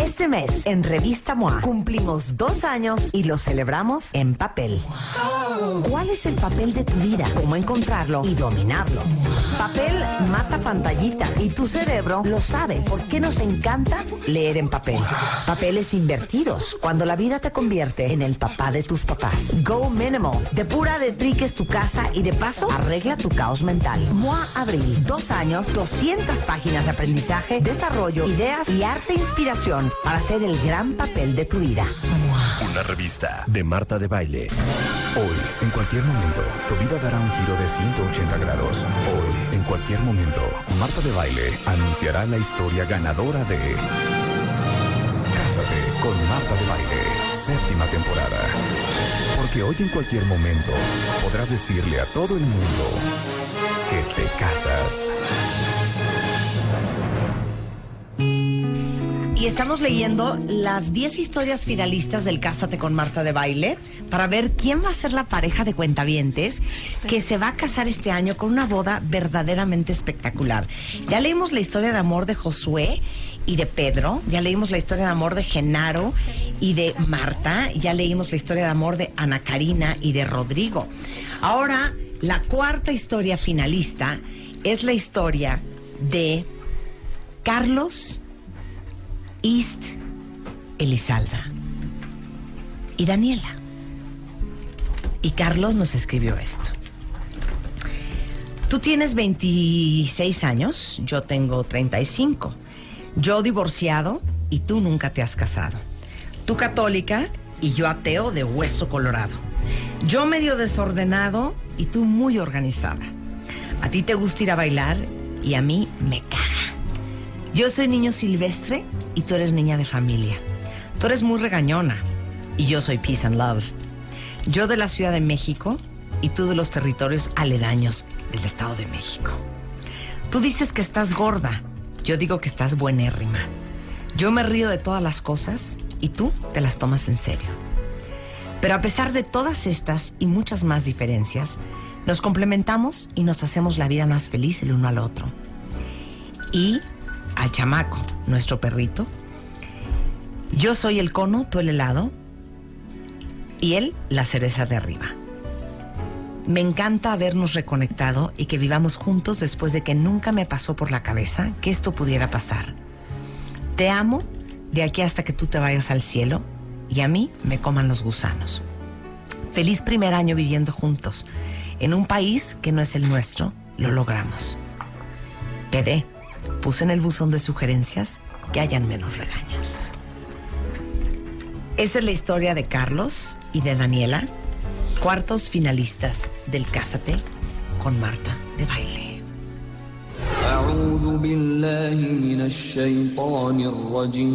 Este mes, en Revista MOA, cumplimos 2 años y lo celebramos en papel. ¿Cuál es el papel de tu vida? ¿Cómo encontrarlo y dominarlo? Papel mata pantallita y tu cerebro lo sabe. ¿Por qué nos encanta leer en papel? Papeles invertidos, cuando la vida te convierte en el papá de tus papás. Go Minimal, depura de triques tu casa y de paso arregla tu caos mental. MOA Abril, 2 años, 200 páginas de aprendizaje, desarrollo, ideas y arte e inspiración para hacer el gran papel de tu vida. Una revista de Marta de Baile. Hoy, en cualquier momento, tu vida dará un giro de 180 grados. Hoy, en cualquier momento, Marta de Baile anunciará la historia ganadora de Cásate con Marta de Baile, 7ª temporada. Porque hoy, en cualquier momento, podrás decirle a todo el mundo que te casas. Y estamos leyendo las 10 historias finalistas del Cásate con Marta de Baile para ver quién va a ser la pareja de cuentavientes que se va a casar este año con una boda verdaderamente espectacular. Ya leímos la historia de amor de Josué y de Pedro, ya leímos la historia de amor de Genaro y de Marta, ya leímos la historia de amor de Ana Karina y de Rodrigo. Ahora, la 4ª historia finalista es la historia de Carlos East Elizalda y Daniela. Y Carlos nos escribió esto. Tú tienes 26 años, yo tengo 35. Yo divorciado y tú nunca te has casado. Tú católica y yo ateo de hueso colorado. Yo medio desordenado y tú muy organizada. A ti te gusta ir a bailar y a mí me caga. Yo soy niño silvestre y tú eres niña de familia. Tú eres muy regañona y yo soy peace and love. Yo de la Ciudad de México y tú de los territorios aledaños del Estado de México. Tú dices que estás gorda, yo digo que estás buenérrima. Yo me río de todas las cosas y tú te las tomas en serio. Pero a pesar de todas estas y muchas más diferencias, nos complementamos y nos hacemos la vida más feliz el uno al otro. Y al chamaco, nuestro perrito, yo soy el cono, tú el helado y él la cereza de arriba. Me encanta habernos reconectado y que vivamos juntos después de que nunca me pasó por la cabeza que esto pudiera pasar. Te amo de aquí hasta que tú te vayas al cielo y a mí me coman los gusanos. Feliz primer año viviendo juntos. En un país que no es el nuestro, lo logramos. PD, puse en el buzón de sugerencias que hayan menos regaños. Esa es la historia de Carlos y de Daniela, cuartos finalistas del Cásate con Marta de Baile. أعوذ بالله من الشيطان الرجيم.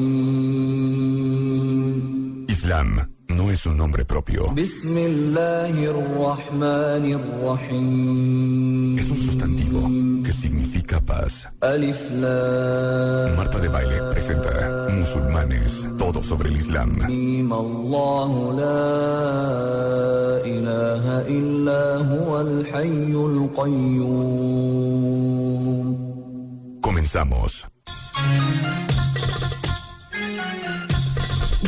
Islam no es un nombre propio. بسم الله الرحمن الرحيم. Es un sustantivo que significa paz. ألف لام. Marta de Baile presenta Musulmanes, todo sobre el Islam. الله لا إله إلا هو الحي القيوم. Comenzamos.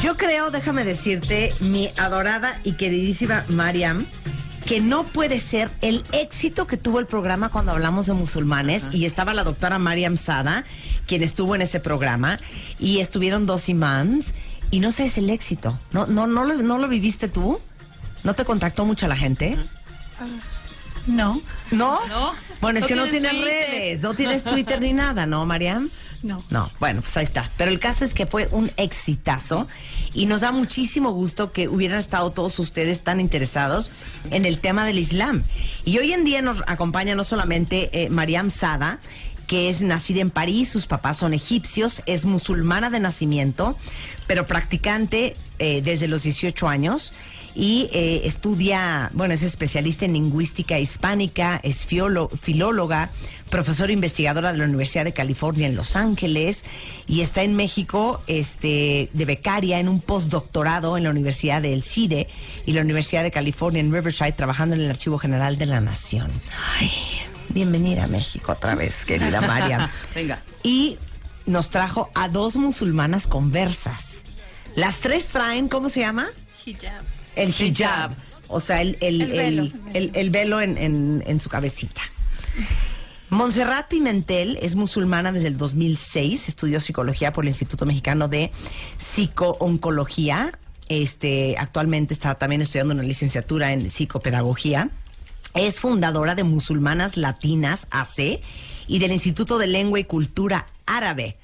Yo creo, déjame decirte, mi adorada y queridísima Mariam, que no puede ser el éxito que tuvo el programa cuando hablamos de musulmanes. Y estaba la doctora Mariam Sada, quien estuvo en ese programa, y estuvieron 2 imams, y no sé, es el éxito. ¿No lo viviste tú? ¿No te contactó mucha la gente? No. ¿No? No. Bueno, es No que no tienes tienes Twitter. redes, no tienes Twitter ni nada, ¿no, Mariam? No. No, bueno, pues ahí está. Pero el caso es que fue un exitazo y nos da muchísimo gusto que hubieran estado todos ustedes tan interesados en el tema del Islam. Y hoy en día nos acompaña no solamente Mariam Sada, que es nacida en París, sus papás son egipcios, es musulmana de nacimiento, pero practicante desde los 18 años. Y estudia, bueno, es especialista en lingüística hispánica, es filóloga, profesora investigadora de la Universidad de California en Los Ángeles, y está en México de becaria en un postdoctorado en la Universidad de El Cide y la Universidad de California en Riverside, trabajando en el Archivo General de la Nación. Ay, bienvenida a México otra vez, querida Mariam. Venga. Y nos trajo a 2 musulmanas conversas. Las 3 traen, ¿cómo se llama? Hijab. El hijab. O sea, el velo en su cabecita. Montserrat Pimentel es musulmana desde el 2006, estudió psicología por el Instituto Mexicano de Psico-Oncología. Actualmente está también estudiando una licenciatura en psicopedagogía. Es fundadora de Musulmanas Latinas AC y del Instituto de Lengua y Cultura Árabe.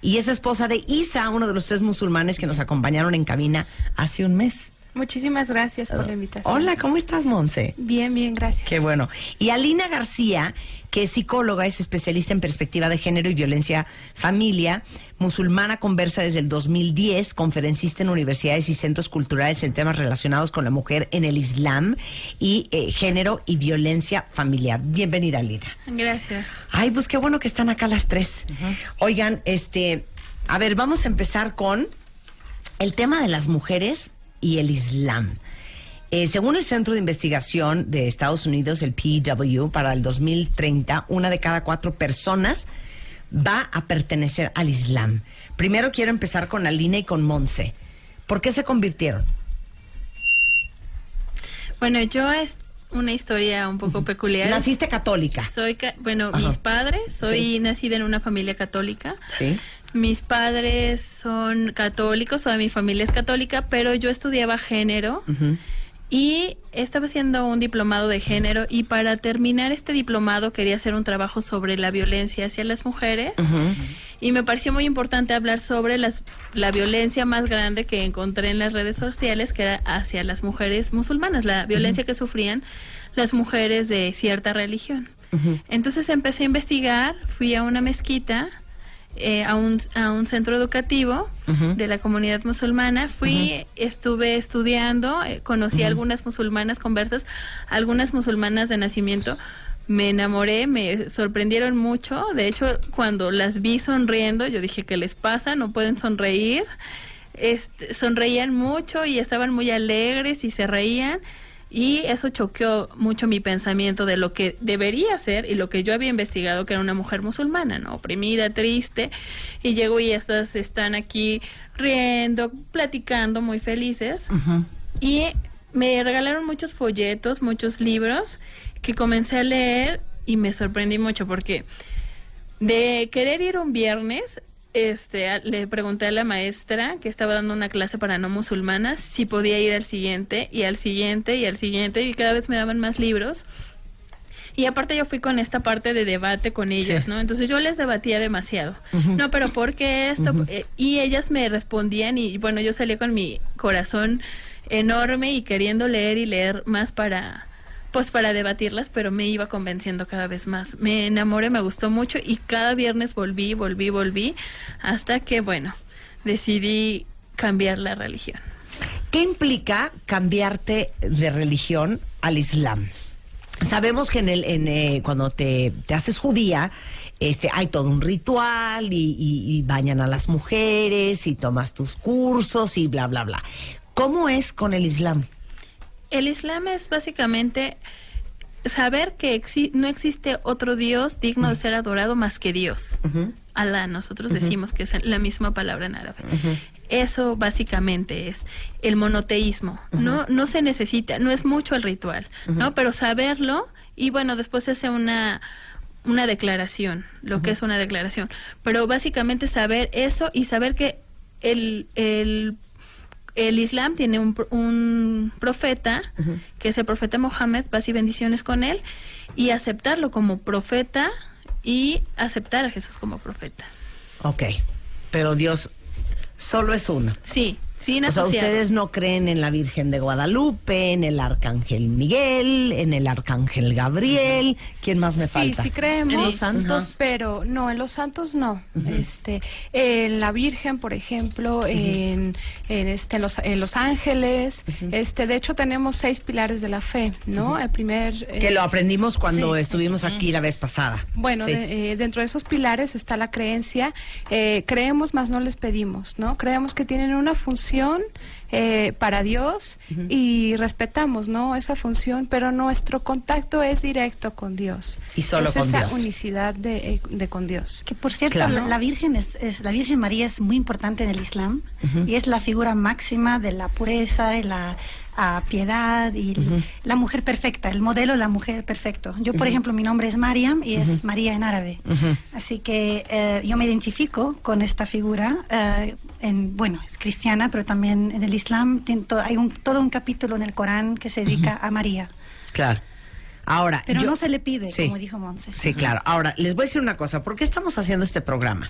Y es esposa de Isa, uno de los 3 musulmanes que nos acompañaron en cabina hace un mes. Muchísimas gracias por la invitación. Hola, ¿cómo estás, Monse? Bien, bien, gracias. Qué bueno. Y Alina García, que es psicóloga, es especialista en perspectiva de género y violencia familia, musulmana conversa desde el 2010, conferencista en universidades y centros culturales en temas relacionados con la mujer en el Islam y género y violencia familiar. Bienvenida, Alina. Gracias. Ay, pues qué bueno que están acá las 3. Oigan, a ver, vamos a empezar con el tema de las mujeres y el Islam. Según el Centro de Investigación de Estados Unidos, el PEW, para el 2030, 1 de cada 4 personas va a pertenecer al Islam. Primero quiero empezar con Alina y con Monse. ¿Por qué se convirtieron? Bueno, yo es una historia un poco peculiar. ¿Naciste católica? Soy, mis padres, soy nacida en una familia católica. Sí. Mis padres son católicos, toda mi familia es católica, pero yo estudiaba género y estaba haciendo un diplomado de género, y para terminar este diplomado quería hacer un trabajo sobre la violencia hacia las mujeres, y me pareció muy importante hablar sobre la violencia más grande que encontré en las redes sociales, que era hacia las mujeres musulmanas, la violencia que sufrían las mujeres de cierta religión. Entonces empecé a investigar, fui a una mezquita, a un centro educativo de la comunidad musulmana. Estuve estudiando, conocí a algunas musulmanas conversas, algunas musulmanas de nacimiento. Me enamoré, me sorprendieron mucho. De hecho, cuando las vi sonriendo, yo dije, ¿qué les pasa? No pueden sonreír. Sonreían mucho y estaban muy alegres y se reían. Y eso choqueó mucho mi pensamiento de lo que debería ser y lo que yo había investigado, que era una mujer musulmana, ¿no? Oprimida, triste, y llego y estas están aquí riendo, platicando, muy felices. Y me regalaron muchos folletos, muchos libros que comencé a leer, y me sorprendí mucho porque de querer ir un viernes, le pregunté a la maestra que estaba dando una clase para no musulmanas si podía ir al siguiente, y al siguiente, y al siguiente, y cada vez me daban más libros. Y aparte yo fui con esta parte de debate con ellas, ¿no? Entonces yo les debatía demasiado. No, pero ¿por qué esto? Y ellas me respondían, y bueno, yo salí con mi corazón enorme y queriendo leer y leer más para debatirlas, pero me iba convenciendo cada vez más. Me enamoré, me gustó mucho, y cada viernes volví, hasta que, bueno, decidí cambiar la religión. ¿Qué implica cambiarte de religión al Islam? Sabemos que cuando te haces judía, hay todo un ritual y bañan a las mujeres y tomas tus cursos y bla, bla, bla. ¿Cómo es con el Islam? El Islam es básicamente saber que no existe otro Dios digno de ser adorado más que Dios. Alá, nosotros decimos que es la misma palabra en árabe. Eso básicamente es el monoteísmo. No se necesita, no es mucho el ritual, ¿no? Pero saberlo, y bueno, después se hace una declaración, lo que es una declaración. Pero básicamente saber eso, y saber que el Islam tiene un profeta, que es el profeta Mohammed, paz y bendiciones con él, y aceptarlo como profeta y aceptar a Jesús como profeta. Ok, pero Dios solo es uno. Sí, sin o sea, asociados. ustedes no creen en la Virgen de Guadalupe, en el Arcángel Miguel, en el Arcángel Gabriel. ¿Quién más me falta? Sí, creemos. ¿En los santos? Pero no, en los santos no. En la Virgen, por ejemplo, en los ángeles. De hecho, tenemos 6 pilares de la fe, ¿no? El primer... que lo aprendimos cuando estuvimos aquí la vez pasada. Bueno, sí. Dentro de esos pilares está la creencia. Creemos, más no les pedimos, ¿no? Creemos que tienen una función función para Dios y respetamos, ¿no?, esa función, pero nuestro contacto es directo con Dios. Y solo es con esa Dios. unicidad de con Dios. Que por cierto, Claro. la Virgen la Virgen María es muy importante en el Islam y es la figura máxima de la pureza y la piedad y la mujer perfecta, el modelo de la mujer perfecto. Yo, por ejemplo, mi nombre es Mariam y es María en árabe. Así que yo me identifico con esta figura. Bueno, es cristiana, pero también en el Islam hay todo un capítulo en el Corán que se dedica a María. Claro. Ahora, Pero no se le pide, como dijo Montse. Sí, claro. Ahora, les voy a decir una cosa. ¿Por qué estamos haciendo este programa?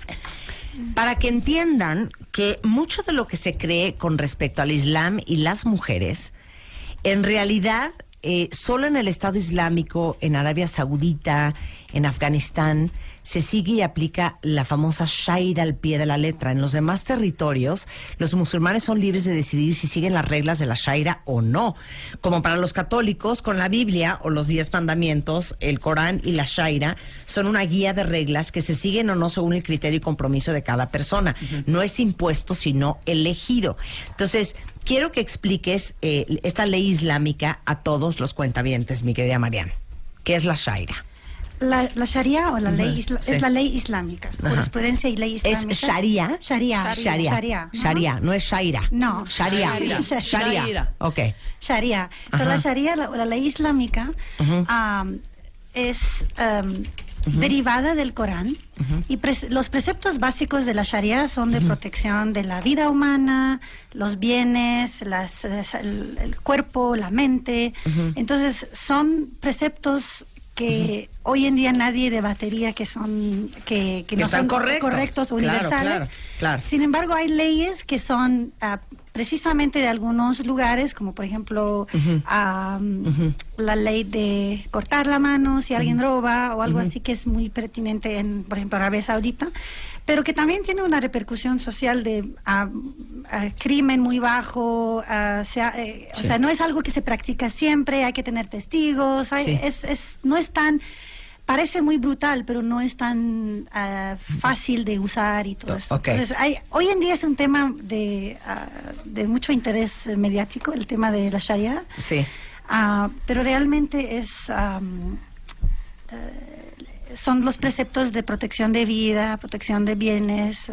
Para que entiendan que mucho de lo que se cree con respecto al Islam y las mujeres, en realidad, solo en el Estado Islámico, en Arabia Saudita, en Afganistán, se sigue y aplica la famosa Sharia al pie de la letra. En los demás territorios, los musulmanes son libres de decidir si siguen las reglas de la Sharia o no. Como para los católicos, con la Biblia o los 10 mandamientos, el Corán y la Sharia son una guía de reglas que se siguen o no según el criterio y compromiso de cada persona. No es impuesto, sino elegido. Entonces, quiero que expliques esta ley islámica a todos los cuentavientes, mi querida Mariam. ¿Qué es la Sharia? La Sharia o la ley sí. es la ley islámica, jurisprudencia y ley islámica. ¿Es Sharia? Sharia. Sharia. Sharia, no es Shaira. No. Sharia. Sharia. Sharia. Ok. Sharia. Pero la Sharia, la ley islámica, es derivada del Corán y los preceptos básicos de la Sharia son de protección de la vida humana, los bienes, el cuerpo, la mente. Entonces son preceptos que hoy en día nadie debatería que son que no están son correctos. o universales. Claro. Sin embargo, hay leyes que son precisamente de algunos lugares, como por ejemplo la ley de cortar la mano si alguien roba o algo así, que es muy pertinente en, por ejemplo, Arabia Saudita, pero que también tiene una repercusión social de crimen muy bajo, o sea, no es algo que se practica siempre, hay que tener testigos, no es tan... Parece muy brutal, pero no es tan fácil de usar y todo eso. Okay. Entonces, hoy en día es un tema de mucho interés mediático, el tema de la Sharia. Sí. Pero realmente son los preceptos de protección de vida, protección de bienes,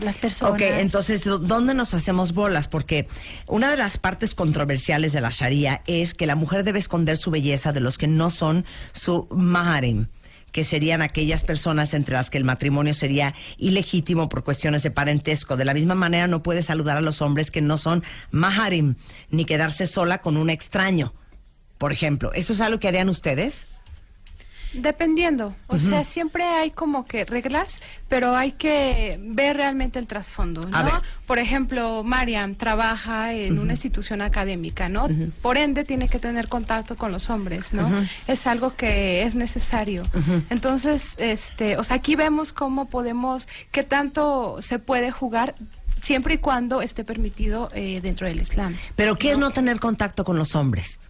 las personas. Ok, entonces, ¿dónde nos hacemos bolas? Porque una de las partes controversiales de la Sharia es que la mujer debe esconder su belleza de los que no son su maharim, que serían aquellas personas entre las que el matrimonio sería ilegítimo por cuestiones de parentesco. De la misma manera, no puede saludar a los hombres que no son maharim, ni quedarse sola con un extraño, por ejemplo. ¿Eso es algo que harían ustedes? Dependiendo, o sea, siempre hay como que reglas, pero hay que ver realmente el trasfondo, A ver. ¿no? Por ejemplo, Mariam trabaja en una institución académica, ¿no? Por ende, tiene que tener contacto con los hombres, ¿no? Es algo que es necesario. Entonces, o sea, aquí vemos cómo qué tanto se puede jugar siempre y cuando esté permitido dentro del Islam. ¿Pero qué es no tener contacto con los hombres?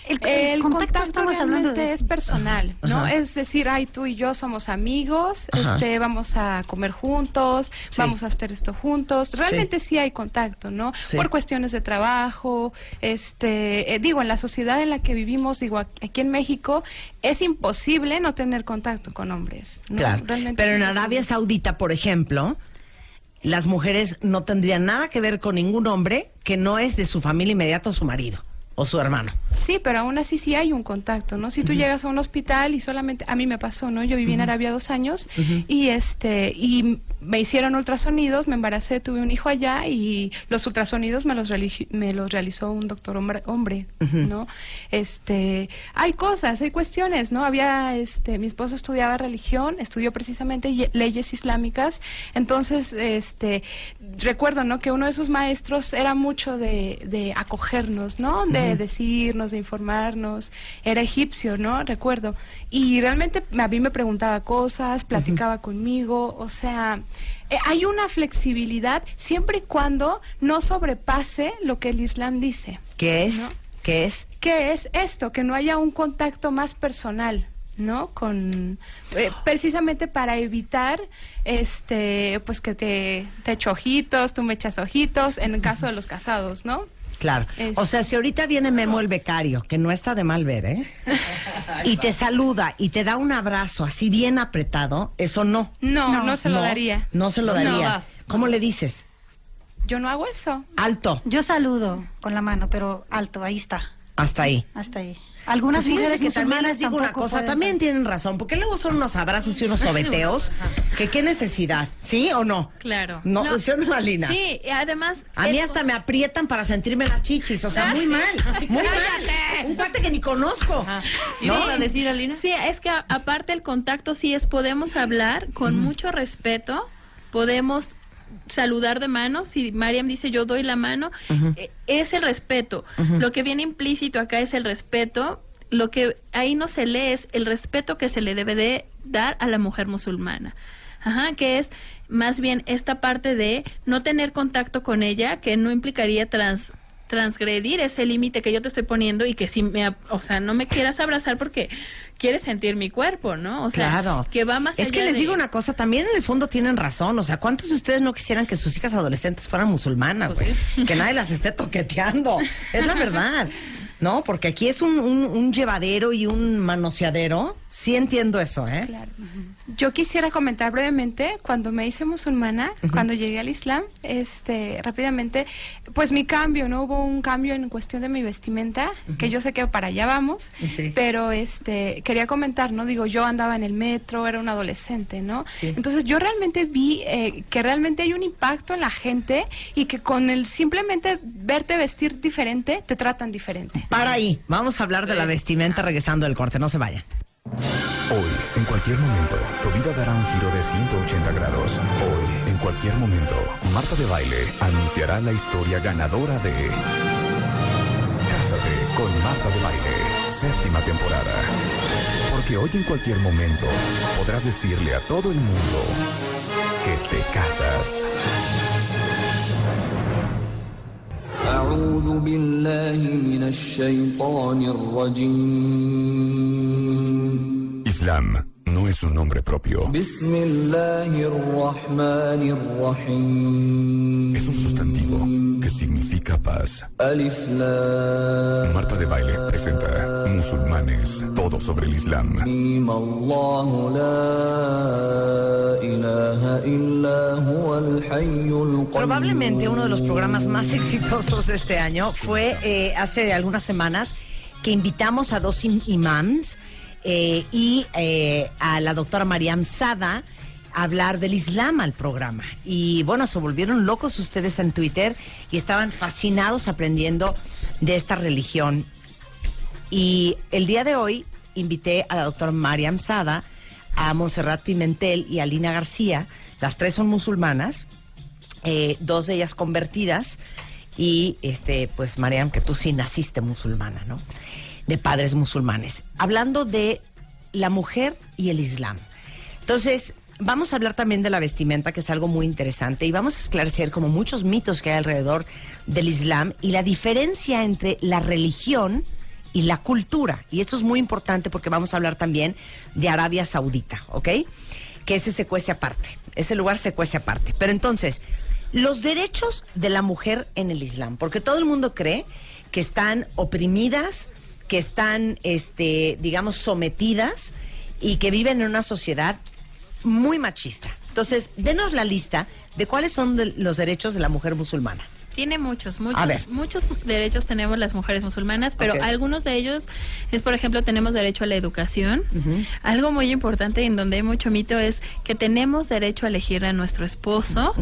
El contacto estamos hablando realmente es personal, ¿no? Ajá. Es decir, tú y yo somos amigos, Ajá. Vamos a comer juntos, Sí. vamos a hacer esto juntos. Realmente sí hay contacto, ¿no? Sí. Por cuestiones de trabajo, en la sociedad en la que vivimos, aquí en México, es imposible no tener contacto con hombres, ¿no? Claro. Realmente Pero es en imposible. Arabia Saudita, por ejemplo, las mujeres no tendrían nada que ver con ningún hombre que no es de su familia inmediata o su marido o su hermano. Sí, pero aún así sí hay un contacto, ¿no? Si tú llegas a un hospital y solamente, a mí me pasó, ¿no? Yo viví en Arabia 2 años y me hicieron ultrasonidos, me embaracé, tuve un hijo allá y los ultrasonidos me los realizó un doctor hombre, ¿no? Hay cosas, hay cuestiones, ¿no? Mi esposo estudiaba religión, estudió precisamente leyes islámicas, entonces, recuerdo, ¿no? Que uno de sus maestros era mucho de acogernos, ¿no? De decirnos, de informarnos, era egipcio, ¿no? Recuerdo. Y realmente a mí me preguntaba cosas, platicaba conmigo, o sea, hay una flexibilidad siempre y cuando no sobrepase lo que el Islam dice. ¿Qué es? ¿No? ¿Qué es? ¿Qué es esto? Que no haya un contacto más personal. ¿no? Con precisamente para evitar pues que te echo ojitos, tú me echas ojitos, en el caso de los casados, ¿no? Claro. O sea, si ahorita viene Memo el becario, que no está de mal ver, ¿eh? Y te saluda y te da un abrazo así bien apretado, eso no. No se lo daría. No se lo darías. No. ¿Cómo le dices? Yo no hago eso. Alto. Yo saludo con la mano, pero alto, ahí está. Hasta ahí. Hasta ahí. Algunas Pues mujeres fíjense que también musulmanas les digo una tampoco cosa, pueden también ser. tienen razón, porque luego son unos abrazos y unos sobeteos, que qué necesidad, ¿sí o no? Claro. No, ¿sí o no, Alina? Sí, además... A mí hasta me aprietan para sentirme las chichis, o sea, muy mal, muy mal. Un cuate que ni conozco. ¿Y vas a decir, Alina? Sí, es que aparte el contacto sí es, podemos hablar con mucho respeto, podemos saludar de mano, si Mariam dice yo doy la mano, es el respeto. Lo que viene implícito acá es el respeto, lo que ahí no se lee es el respeto que se le debe de dar a la mujer musulmana. Ajá, que es más bien esta parte de no tener contacto con ella, que no implicaría transgredir ese límite que yo te estoy poniendo y que si o sea, no me quieras abrazar porque quieres sentir mi cuerpo, ¿no? O sea, claro. que va más allá. Es que les digo una cosa, también en el fondo tienen razón, o sea, ¿cuántos de ustedes no quisieran que sus hijas adolescentes fueran musulmanas, güey? Pues Que nadie las esté toqueteando, es la verdad, ¿no? Porque aquí es un llevadero y un manoseadero, sí entiendo eso, ¿eh? Claro. Yo quisiera comentar brevemente, cuando me hice musulmana, cuando llegué al Islam, rápidamente, pues mi cambio, ¿no? Hubo un cambio en cuestión de mi vestimenta, que yo sé que para allá vamos, Sí. pero quería comentar, ¿no? Digo, yo andaba en el metro, era un adolescente, ¿no? Sí. Entonces yo realmente vi que realmente hay un impacto en la gente y que con el simplemente verte vestir diferente, te tratan diferente. Para ahí, vamos a hablar de la vestimenta regresando del corte, no se vayan. Hoy, en cualquier momento, tu vida dará un giro de 180 grados. Hoy, en cualquier momento, Marta de Baile anunciará la historia ganadora de Cásate con Marta de Baile, 7ª temporada. Porque hoy, en cualquier momento, podrás decirle a todo el mundo que te casas. أعوذ بالله من الشيطان الرجيم Islam no es un nombre propio. بسم الله الرحمن الرحيم Es un sustantivo que significa paz. ألف لام Marta de Baile presenta Musulmanes, todo sobre el Islam. الله لا إله إلا هو الحي القيوم. Probablemente uno de los programas más exitosos de este año fue hace algunas semanas que invitamos a dos imams y a la doctora Mariam Sada a hablar del Islam al programa. Y bueno, se volvieron locos ustedes en Twitter y estaban fascinados aprendiendo de esta religión. Y el día de hoy invité a la doctora Mariam Sada, a Montserrat Pimentel y a Lina García. Las tres son musulmanas, dos de ellas convertidas y pues Mariam, que tú sí naciste musulmana, ¿no? De padres musulmanes. Hablando de la mujer y el Islam. Entonces, vamos a hablar también de la vestimenta, que es algo muy interesante, y vamos a esclarecer como muchos mitos que hay alrededor del Islam y la diferencia entre la religión y la cultura. Y esto es muy importante porque vamos a hablar también de Arabia Saudita, ¿ok? Que ese se cuece aparte, ese lugar se cuece aparte. Pero entonces, los derechos de la mujer en el Islam, porque todo el mundo cree que están oprimidas, que están, digamos, sometidas y que viven en una sociedad muy machista. Entonces, denos la lista de cuáles son los derechos de la mujer musulmana. Tiene muchos derechos tenemos las mujeres musulmanas, pero Ok. algunos de ellos es, por ejemplo, tenemos derecho a la educación. Algo muy importante en donde hay mucho mito es que tenemos derecho a elegir a nuestro esposo,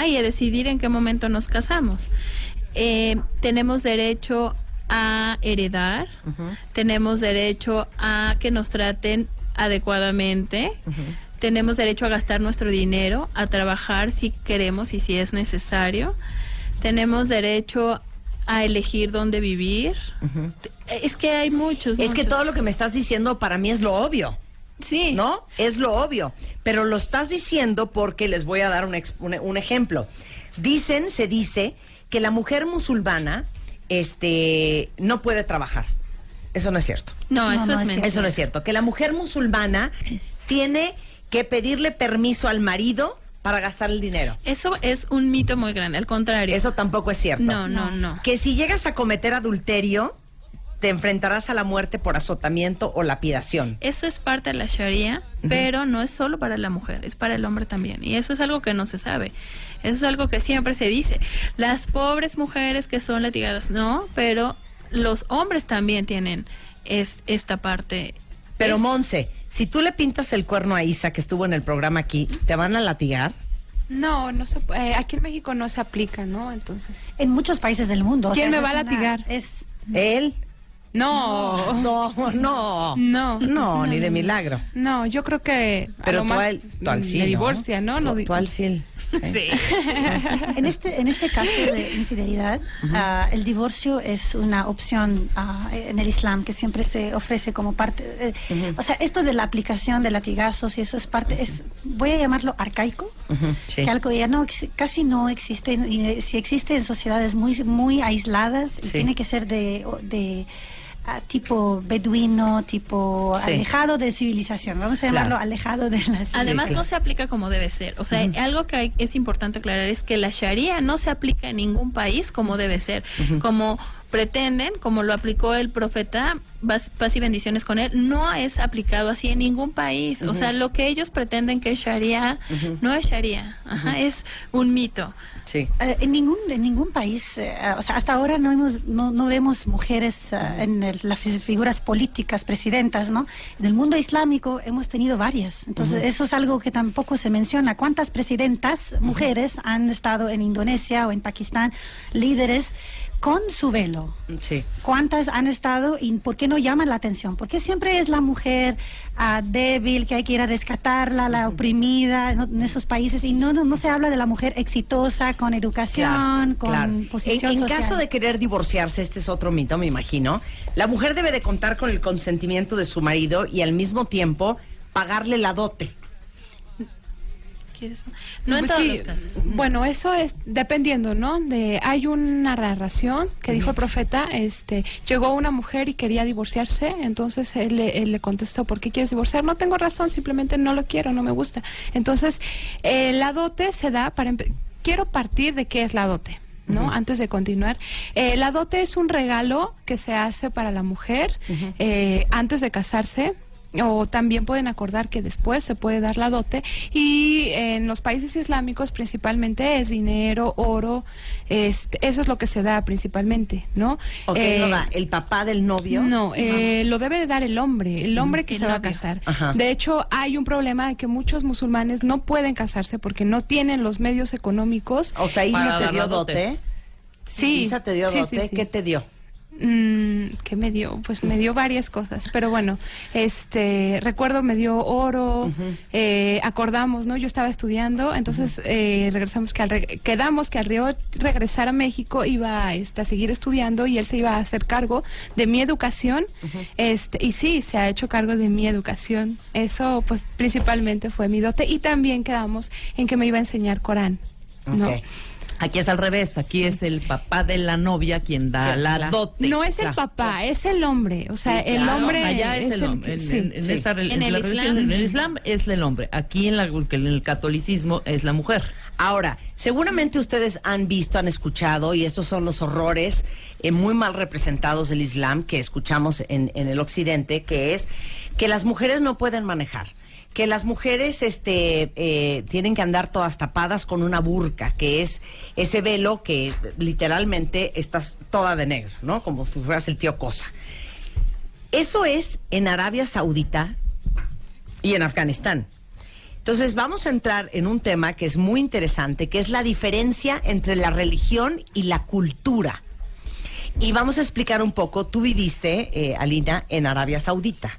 y a decidir en qué momento nos casamos. Tenemos derecho a heredar, tenemos derecho a que nos traten adecuadamente. Tenemos derecho a gastar nuestro dinero, a trabajar si queremos y si es necesario. Tenemos derecho a elegir dónde vivir. Es que hay muchos. Es que todo lo que me estás diciendo para mí es lo obvio. Sí. ¿No? Es lo obvio. Pero lo estás diciendo porque les voy a dar un ejemplo. Se dice que la mujer musulmana no puede trabajar. Eso no es cierto. No, eso No, es es mentira. Eso no es cierto. Que la mujer musulmana tiene que pedirle permiso al marido para gastar el dinero. Eso es un mito muy grande, al contrario. Eso tampoco es cierto. No. Que si llegas a cometer adulterio, te enfrentarás a la muerte por azotamiento o lapidación. Eso es parte de la Sharia, pero no es solo para la mujer, es para el hombre también. Y eso es algo que no se sabe. Eso es algo que siempre se dice. Las pobres mujeres que son latigadas, no, pero los hombres también tienen esta parte. Pero Es- Monse, si tú le pintas el cuerno a Isa, que estuvo en el programa aquí, ¿te van a latigar? No, no se, aquí en México no se aplica, ¿no? Entonces, En muchos países del mundo. ¿Quién me eso va a es latigar? Es ¿Él? no, No, ni de milagro. no, yo creo que a Pero lo tú más a él sí, me ¿no? divorcia, ¿no? No Tú a él sí. Sí. En este caso de infidelidad, el divorcio es una opción en el Islam que siempre se ofrece como parte. O sea, esto de la aplicación de latigazos y eso es parte, voy a llamarlo arcaico, Sí. que algo ya no casi no existe, y si existe en sociedades muy aisladas, y Sí. tiene que ser de tipo beduino, tipo Sí. alejado de civilización. Vamos a llamarlo Claro. alejado de la civilización. Además no se aplica como debe ser. O sea, algo que es importante aclarar es que la Sharia no se aplica en ningún país como debe ser. Como pretenden, como lo aplicó el profeta, paz y bendiciones con él, no es aplicado así en ningún país. O sea, lo que ellos pretenden que es Sharia, no es Sharia. Ajá, es un mito. Sí. En ningún país, o sea, hasta ahora no vemos mujeres en las figuras políticas, presidentas, ¿no? En el mundo islámico hemos tenido varias. Entonces, eso es algo que tampoco se menciona. ¿Cuántas presidentas mujeres han estado en Indonesia o en Pakistán, líderes, con su velo? Sí. ¿Cuántas han estado y por qué no llaman la atención? Porque siempre es la mujer débil, que hay que ir a rescatarla, la oprimida en esos países, y no se habla de la mujer exitosa, con educación, con posición En social. caso de querer divorciarse, este es otro mito, me imagino, la mujer debe de contar con el consentimiento de su marido y al mismo tiempo pagarle la dote. ¿Quieres? No en Pues todos sí, los casos. Bueno, eso es dependiendo, ¿no? Hay una narración que dijo el profeta, llegó una mujer y quería divorciarse, entonces él le contestó, ¿por qué quieres divorciar? No tengo razón, simplemente no lo quiero, no me gusta. Entonces, la dote se da quiero partir de qué es la dote, ¿no? Antes de continuar. La dote es un regalo que se hace para la mujer antes de casarse. O también pueden acordar que después se puede dar la dote, y en los países islámicos principalmente es dinero, oro, eso es lo que se da principalmente, ¿no? ¿O qué no da? ¿El papá del novio? No, lo debe de dar el hombre que El se va a novio. casar. Ajá. De hecho, hay un problema de que muchos musulmanes no pueden casarse porque no tienen los medios económicos. O sea, Isa Para te dar dio la dote. dote. Sí. Isa te dio Sí, dote. sí, sí. ¿Qué te dio? ¿Qué me dio? Pues me dio varias cosas, pero bueno, recuerdo me dio oro, acordamos, ¿no? Yo estaba estudiando, entonces quedamos que al Río regresar a México iba a seguir estudiando y él se iba a hacer cargo de mi educación, y sí, se ha hecho cargo de mi educación. Eso pues principalmente fue mi dote, y también quedamos en que me iba a enseñar Corán, ¿no? Ok. Aquí es al revés, aquí es el papá de la novia quien da Que la la- dote. No es el Claro. papá, es el hombre. O sea, Sí, el claro, hombre allá es el hombre. que- sí. En sí. esta En en el la religión, Islam. en el Islam es el hombre. Aquí en el catolicismo es la mujer. Ahora, seguramente ustedes han visto, han escuchado, y estos son los horrores muy mal representados del Islam que escuchamos en el occidente, que es que las mujeres no pueden manejar, que las mujeres tienen que andar todas tapadas con una burka, que es ese velo que literalmente estás toda de negro, ¿no? Como si fueras el tío Cosa. Eso es en Arabia Saudita y en Afganistán. Entonces vamos a entrar en un tema que es muy interesante, que es la diferencia entre la religión y la cultura. Y vamos a explicar un poco, tú viviste, Alina, en Arabia Saudita,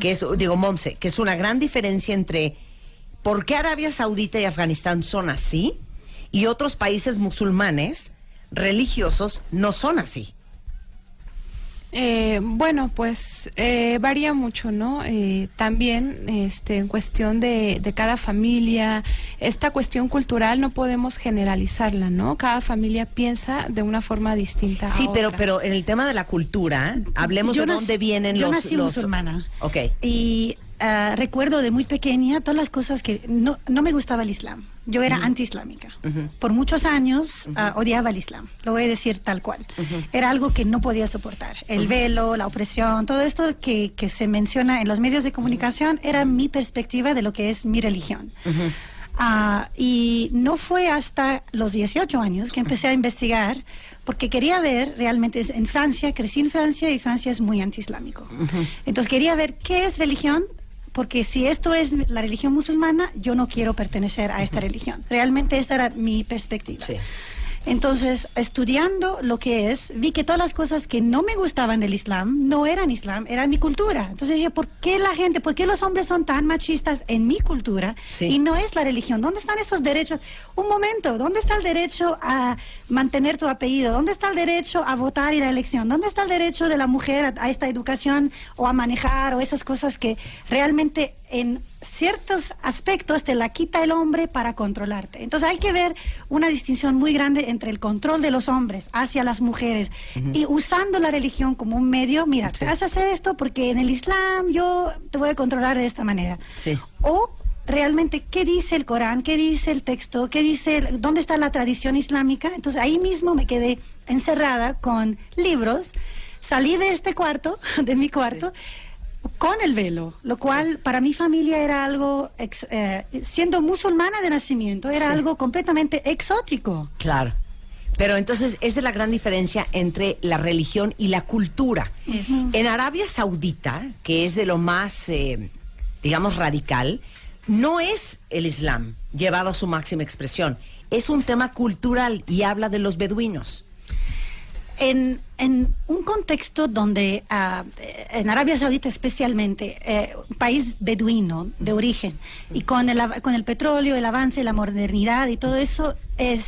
que es, Monse, que es una gran diferencia entre por qué Arabia Saudita y Afganistán son así y otros países musulmanes religiosos no son así. Bueno, pues varía mucho, ¿no? También en cuestión de cada familia, esta cuestión cultural no podemos generalizarla, ¿no? Cada familia piensa de una forma distinta. Sí, a otra. pero en el tema de la cultura, hablemos de dónde vienen yo los... nací musulmana. Ok. Y recuerdo de muy pequeña todas las cosas que... No me gustaba el Islam. Yo era anti-islámica. Por muchos años odiaba el Islam. Lo voy a decir tal cual. Era algo que no podía soportar. El velo, la opresión, todo esto que se menciona en los medios de comunicación era mi perspectiva de lo que es mi religión. Y no fue hasta los 18 años que empecé a investigar, porque quería ver realmente, en Francia, crecí en Francia y Francia es muy anti-islámico. Entonces quería ver qué es religión, porque si esto es la religión musulmana, yo no quiero pertenecer a esta religión. Realmente esta era mi perspectiva. Sí. Entonces, estudiando lo que es, vi que todas las cosas que no me gustaban del Islam no eran Islam, era mi cultura. Entonces dije, ¿por qué los hombres son tan machistas en mi cultura y no es la religión? ¿Dónde están estos derechos? Un momento, ¿dónde está el derecho a mantener tu apellido? ¿Dónde está el derecho a votar y la elección? ¿Dónde está el derecho de la mujer a esta educación o a manejar o esas cosas que realmente en ciertos aspectos te la quita el hombre para controlarte? Entonces hay que ver una distinción muy grande entre el control de los hombres hacia las mujeres y usando la religión como un medio. Mira, te vas a hacer esto porque en el Islam yo te voy a controlar de esta manera. O realmente, ¿qué dice el Corán? ¿Qué dice el texto? ¿Qué dice? ¿Dónde está la tradición islámica? Entonces ahí mismo me quedé encerrada con libros. Salí de este cuarto, de mi cuarto, con el velo, lo cual para mi familia era algo, siendo musulmana de nacimiento, era algo completamente exótico. Claro. Pero entonces, esa es la gran diferencia entre la religión y la cultura. En Arabia Saudita, que es de lo más, digamos, radical, no es el Islam llevado a su máxima expresión. Es un tema cultural y habla de los beduinos. En un contexto donde, en Arabia Saudita especialmente, un país beduino de origen, y con el petróleo, el avance, la modernidad y todo eso,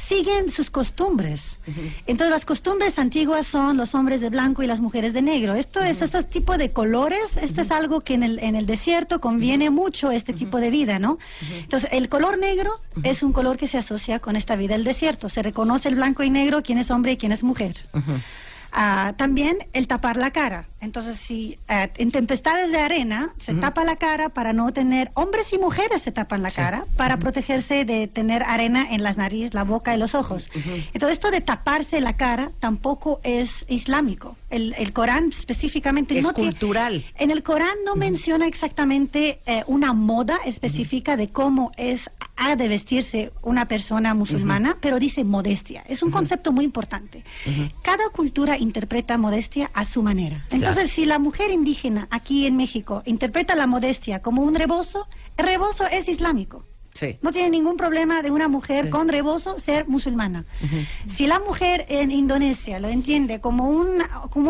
siguen sus costumbres. Entonces las costumbres antiguas son los hombres de blanco y las mujeres de negro. Estos tipos de colores, esto es algo que en el desierto conviene mucho este tipo de vida, ¿no? Entonces el color negro es un color que se asocia con esta vida del desierto. Se reconoce el blanco y negro, quién es hombre y quién es mujer. También el tapar la cara. Entonces, si en tempestades de arena se tapa la cara para no tener... Hombres y mujeres se tapan la cara para protegerse de tener arena en las narices, la boca y los ojos. Entonces, esto de taparse la cara tampoco es islámico. El Corán específicamente... Es cultural. En el Corán no menciona exactamente una moda específica de cómo ha de vestirse una persona musulmana, pero dice modestia. Es un concepto muy importante. Cada cultura interpreta modestia a su manera. Entonces, si la mujer indígena aquí en México interpreta la modestia como un rebozo, el rebozo es islámico. No tiene ningún problema de una mujer con rebozo ser musulmana. Si la mujer en Indonesia lo entiende como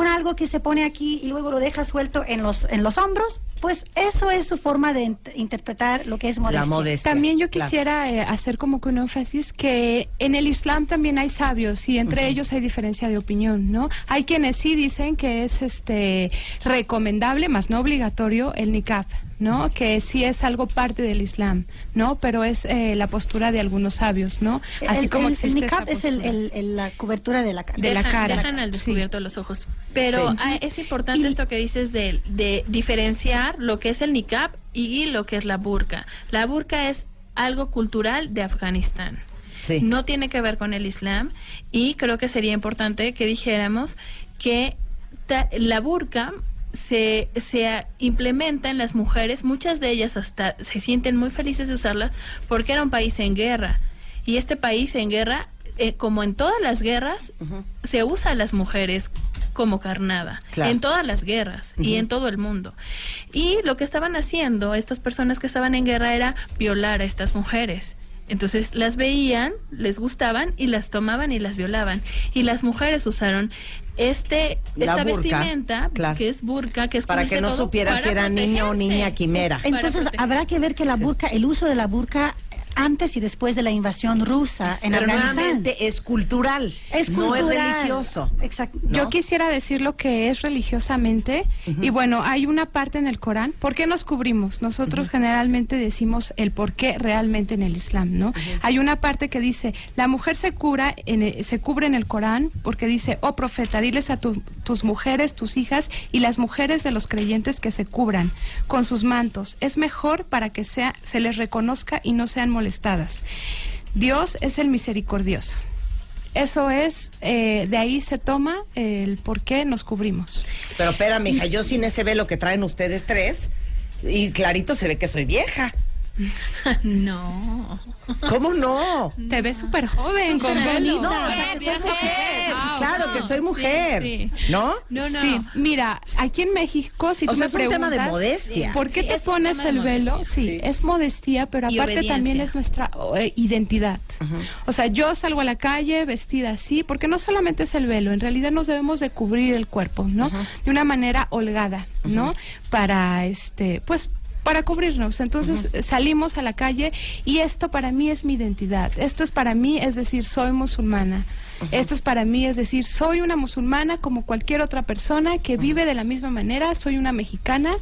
algo que se pone aquí y luego lo deja suelto en los hombros, pues eso es su forma de interpretar lo que es modestia. La modestia. También yo quisiera hacer como que un énfasis que en el Islam también hay sabios y entre ellos hay diferencia de opinión, ¿no? Hay quienes sí dicen que es recomendable, más no obligatorio, el niqab, ¿no? Que sí es algo parte del Islam, ¿no? Pero es la postura de algunos sabios, ¿no? Así como el niqab es la cobertura de la cara. Dejan al descubierto los ojos. Pero es importante esto que dices de diferenciar lo que es el niqab y lo que es la burka. La burka es algo cultural de Afganistán. No tiene que ver con el Islam y creo que sería importante que dijéramos que la burka se implementa en las mujeres, muchas de ellas hasta se sienten muy felices de usarla porque era un país en guerra y este país en guerra, como en todas las guerras, se usa a las mujeres como carnada, en todas las guerras y en todo el mundo. Y lo que estaban haciendo estas personas que estaban en guerra era violar a estas mujeres. Entonces las veían, les gustaban y las tomaban y las violaban. Y las mujeres usaron esta burka, vestimenta, que es burka, que es para que no supiera si era niño o niña quimera. Entonces habrá que ver que la burka, el uso de la burka antes y después de la invasión rusa en Pero Afganistán. nuevamente es cultural, Es no cultural. es religioso. Exacto. ¿no? Yo quisiera decir lo que es religiosamente. Y bueno, hay una parte en el Corán. ¿Por qué nos cubrimos? Nosotros generalmente decimos el por qué realmente en el Islam, ¿no? Hay una parte que dice, la mujer se cubre en el Corán porque dice, oh profeta, diles a tus mujeres, tus hijas y las mujeres de los creyentes que se cubran con sus mantos. Es mejor para que se les reconozca y no sean molestadas. Dios es el misericordioso. Eso es, de ahí se toma el por qué nos cubrimos. Pero espera, mija, yo sin ese velo que traen ustedes tres, y clarito se ve que soy vieja. No. ¿Cómo no? Te ves súper joven, con velo. No, o sea, que soy mujer. Claro que soy mujer. Sí. ¿No? No. Sí, mira, aquí en México, si O tú sea, me es un tema de preguntas, modestia. ¿por qué Sí, te es un pones tema de el velo? modestia. Sí, es modestia, pero Y aparte obediencia. también es nuestra identidad. O sea, yo salgo a la calle vestida así, porque no solamente es el velo, en realidad nos debemos de cubrir el cuerpo, ¿no? De una manera holgada, ¿no? Para pues para cubrirnos. Entonces salimos a la calle y esto para mí es mi identidad. Esto es para mí, es decir, soy musulmana. Esto es para mí, es decir, soy una musulmana como cualquier otra persona que vive de la misma manera, soy una mexicana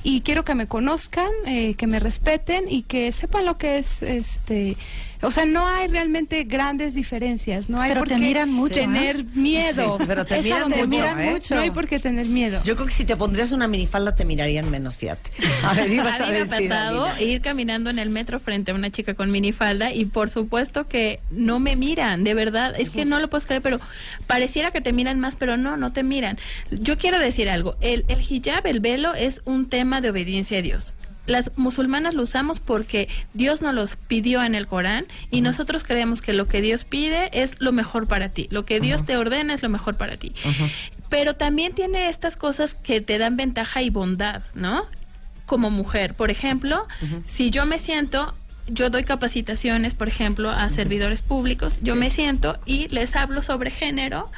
y quiero que me conozcan, que me respeten y que sepan lo que es o sea, no hay realmente grandes diferencias, no hay Pero por te qué miran mucho, tener miedo. Sí, pero te Es a miran donde mucho, miran ¿eh? mucho. No hay por qué tener miedo. Yo creo que si te pondrías una minifalda te mirarían menos, fíjate. A ver, ibas A a mí me ha decir, pasado Alina. ir caminando en el metro frente a una chica con minifalda y por supuesto que no me miran, de verdad, es que no lo puedes creer, pero pareciera que te miran más, pero no te miran. Yo quiero decir algo, el hijab, el velo, es un tema de obediencia a Dios. Las musulmanas lo usamos porque Dios nos los pidió en el Corán y nosotros creemos que lo que Dios pide es lo mejor para ti, lo que Dios te ordena es lo mejor para ti. Pero también tiene estas cosas que te dan ventaja y bondad, ¿no? Como mujer, por ejemplo, si yo me siento, yo doy capacitaciones, por ejemplo, a servidores públicos, yo me siento y les hablo sobre género.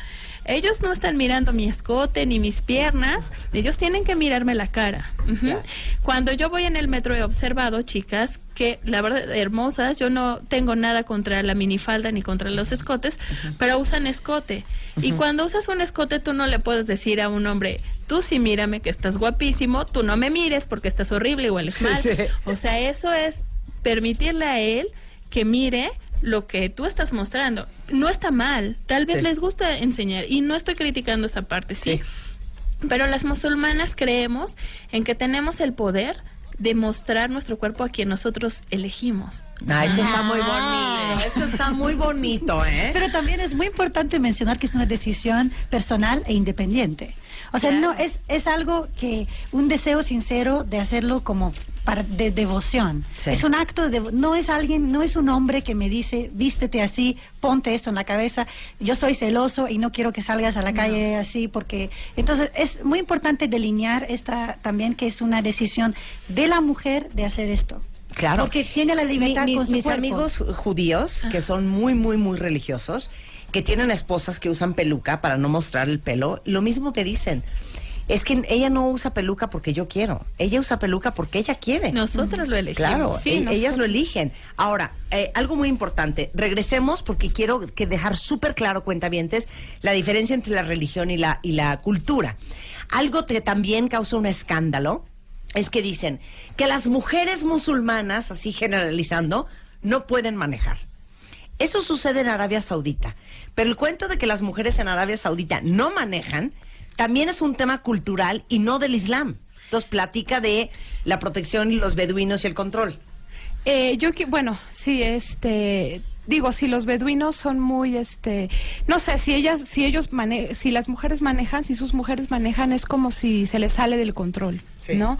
Ellos no están mirando mi escote ni mis piernas, ellos tienen que mirarme la cara. Claro. Cuando yo voy en el metro he observado chicas que, la verdad, hermosas, yo no tengo nada contra la minifalda ni contra los escotes, pero usan escote. Y cuando usas un escote tú no le puedes decir a un hombre, tú sí mírame que estás guapísimo, tú no me mires porque estás horrible, igual es mal. Sí. O sea, eso es permitirle a él que mire lo que tú estás mostrando. No está mal, tal vez les gusta enseñar y no estoy criticando esa parte, sí. Pero las musulmanas creemos en que tenemos el poder de mostrar nuestro cuerpo a quien nosotros elegimos. Eso está muy bonito, eso está muy bonito, ¿eh? Pero también es muy importante mencionar que es una decisión personal e independiente. O sea, no es algo que un deseo sincero de hacerlo como de devoción. Sí. Es un acto de no es un hombre que me dice, vístete así, ponte esto en la cabeza, yo soy celoso y no quiero que salgas a la calle así porque entonces es muy importante delinear esta también que es una decisión de la mujer de hacer esto. Claro. Porque tiene la libertad con su mis cuerpo. amigos judíos, que son muy, muy, muy religiosos, que tienen esposas que usan peluca para no mostrar el pelo, lo mismo me dicen. Es que ella no usa peluca porque yo quiero. Ella usa peluca porque ella quiere. Nosotras lo elegimos. Claro, Sí, ellas nosotros. lo eligen. Ahora, algo muy importante. Regresemos porque quiero dejar súper claro, cuentavientes, la diferencia entre la religión y la cultura. Algo que también causa un escándalo es que dicen que las mujeres musulmanas, así generalizando, no pueden manejar. Eso sucede en Arabia Saudita. Pero el cuento de que las mujeres en Arabia Saudita no manejan también es un tema cultural y no del Islam. Entonces platica de la protección y los beduinos y el control. Bueno, sí, digo, si los beduinos son muy, no sé, si las mujeres manejan, si sus mujeres manejan, es como si se les sale del control, Sí. ¿no?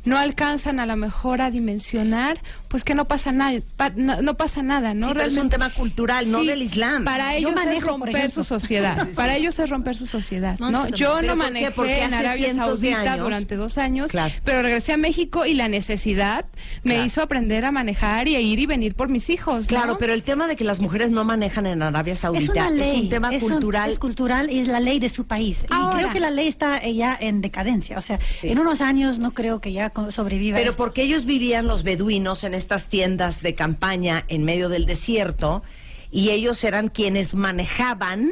No alcanzan a lo mejor a dimensionar, pues que no pasa nada, no pasa nada, ¿no? Sí, pero es un tema cultural, no Sí, del Islam. Para Yo ellos es manejo, por romper ejemplo. su sociedad. Para ellos es romper su sociedad, No, ¿no? nosotros Yo no. ¿Pero no por qué? manejé Porque en hace Arabia cientos de Saudita años. durante 2 años, Claro. pero regresé a México y la necesidad me Claro. hizo aprender a manejar y a ir y venir por mis hijos, ¿no? Claro, pero el tema de que las mujeres no manejan en Arabia Es Saudita una ley, un tema cultural. es cultural y es la ley de su país. Y Ahora. creo que la ley está ya en decadencia. O sea, Sí. en unos años no creo que ya sobreviva. Pero esto. porque ellos vivían, los beduinos, en estas tiendas de campaña en medio del desierto, y ellos eran quienes manejaban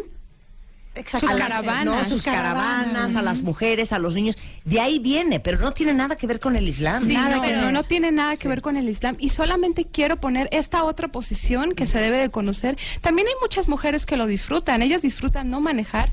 Exactamente. a las- caravanas. sus caravanas, a las mujeres, a los niños. De ahí viene, pero no tiene nada que ver con el Islam. Sí, Nada no, que no, ver. no tiene nada que ver con el Islam. Y solamente quiero poner esta otra posición que se debe de conocer. También hay muchas mujeres que lo disfrutan. Ellas disfrutan no manejar.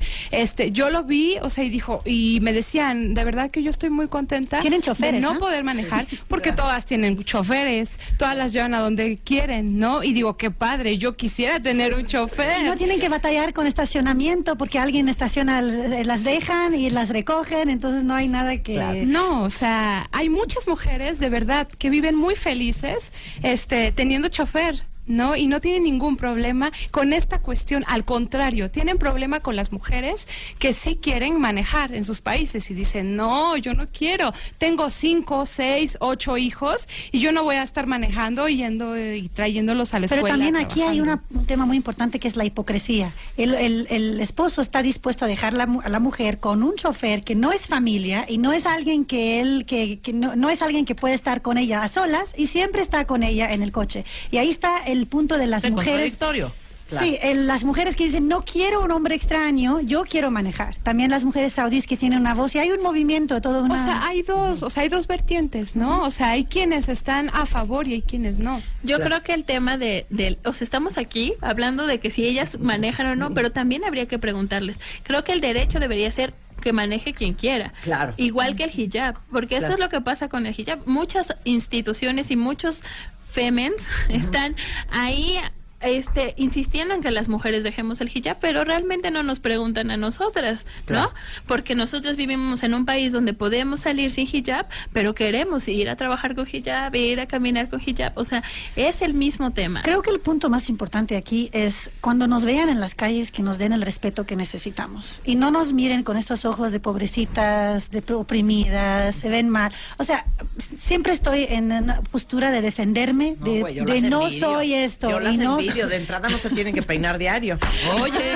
Yo lo vi, o sea, y me decían, de verdad que yo estoy muy contenta Tienen de choferes, no ¿no? poder manejar, porque todas tienen choferes, todas las llevan a donde quieren, ¿no? Y digo, qué padre, yo quisiera tener un chofer. Y no tienen que batallar con estacionamiento porque alguien estaciona, las dejan y las recogen, entonces no hay nada que... Claro. No, o sea, hay muchas mujeres de verdad que viven muy felices teniendo chofer, ¿no? Y no tienen ningún problema con esta cuestión. Al contrario, tienen problema con las mujeres que sí quieren manejar en sus países y dicen, no, yo no quiero. Tengo 5, 6, 8 hijos y yo no voy a estar manejando y yendo y trayéndolos a la Pero escuela. también aquí hay trabajando. un tema muy importante que es la hipocresía. El esposo está dispuesto a dejar a la mujer con un chofer que no es familia y no es alguien que no es alguien que puede estar con ella a solas y siempre está con ella en el coche. Y ahí está el punto de las Es mujeres. contradictorio. Claro. Sí, las mujeres que dicen, no quiero un hombre extraño, yo quiero manejar. También las mujeres saudíes que tienen una voz y hay un movimiento, todo una... O sea, hay dos vertientes, ¿no? O sea, hay quienes están a favor y hay quienes no. Yo creo que el tema o sea, estamos aquí hablando de que si ellas manejan o no, pero también habría que preguntarles. Creo que el derecho debería ser que maneje quien quiera. Claro. Igual que el hijab, porque eso Claro. es lo que pasa con el hijab. Muchas instituciones y muchos femens están ahí insistiendo en que las mujeres dejemos el hijab, pero realmente no nos preguntan a nosotras, Claro. ¿no? Porque nosotros vivimos en un país donde podemos salir sin hijab, pero queremos ir a trabajar con hijab, ir a caminar con hijab, o sea, es el mismo tema. Creo que el punto más importante aquí es cuando nos vean en las calles que nos den el respeto que necesitamos y no nos miren con estos ojos de pobrecitas, de oprimidas, se ven mal. O sea, siempre estoy en una postura de defenderme, güey, yo de las no envidio. soy esto Yo las y no envidio. De entrada no se tienen que peinar diario. Oye,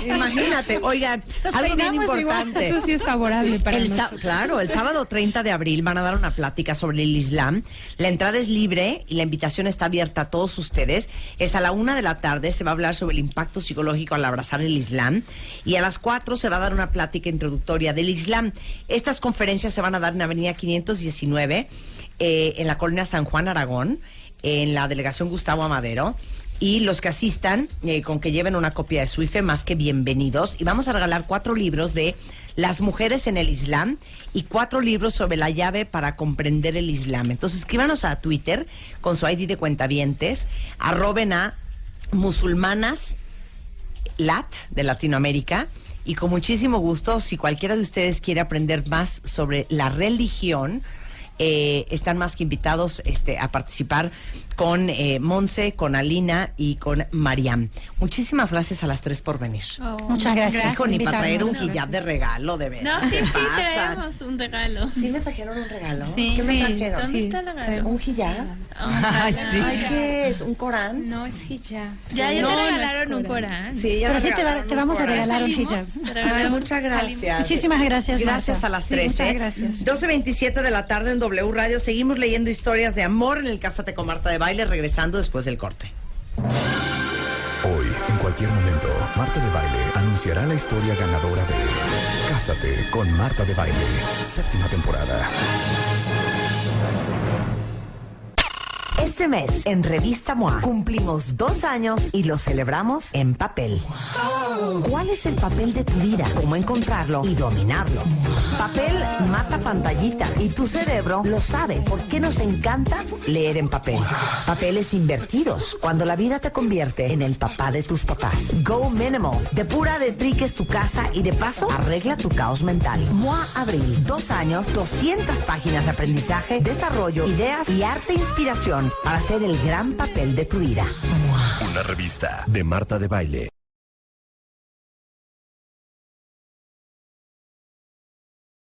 Imagínate. Oigan, Nos algo bien peinamos igual. importante. Eso sí es favorable para nosotros. Claro, el sábado 30 de abril van a dar una plática sobre el Islam. La entrada es libre y la invitación está abierta a todos ustedes. Es a la 1:00 p.m, se va a hablar sobre el impacto psicológico al abrazar el Islam. Y a las 4 se va a dar una plática introductoria del Islam. Estas conferencias se van a dar en Avenida 519, en la colonia San Juan Aragón, en la delegación Gustavo Amadero. Y los que asistan, con que lleven una copia de su IFE, más que bienvenidos. Y vamos a regalar 4 libros de Las mujeres en el Islam y 4 libros sobre la llave para comprender el Islam. Entonces escríbanos a Twitter con su ID de cuentavientes, arroben a musulmanas lat de Latinoamérica. Y con muchísimo gusto, si cualquiera de ustedes quiere aprender más sobre la religión, están más que invitados a participar con Monse, con Alina y con Mariam. Muchísimas gracias a las 3 por venir. Muchas gracias. Hijo, ni para traer un invitarnos. hijab de regalo, de verdad. No, sí, ¿Qué sí, pasa? traemos un regalo. ¿Sí me trajeron un regalo? Sí, ¿Qué me sí. trajeron? ¿Dónde Sí. está el regalo? ¿Un hijab? Ay, sí. Ay, ¿qué es? ¿Un Corán? No, es hijab. Ya No, te no es regalaron un Corán. Corán. Sí, ya Pero me sí regalaron te un vamos a Corán. regalar un Salimos, hijab. te regalamos, Ay, muchas gracias. Muchísimas gracias, Gracias Marta. a las Sí, 13. muchas gracias. 12:27 de la tarde en W Radio. Seguimos leyendo historias de amor en el Cásate con Marta de Baile, regresando después del corte. Hoy, en cualquier momento, Marta de Baile anunciará la historia ganadora de Cásate con Marta de Baile, 7ª temporada. Este mes, en Revista MOA, cumplimos 2 años y lo celebramos en papel. ¿Cuál es el papel de tu vida? ¿Cómo encontrarlo y dominarlo? Papel mata pantallita y tu cerebro lo sabe. ¿Por qué nos encanta leer en papel? Papeles invertidos, cuando la vida te convierte en el papá de tus papás. Go Minimal, depura de triques tu casa y de paso arregla tu caos mental. MOA Abril, 2 años, 200 páginas de aprendizaje, desarrollo, ideas y arte e inspiración para hacer el gran papel de tu vida. Una revista de Marta de Baile.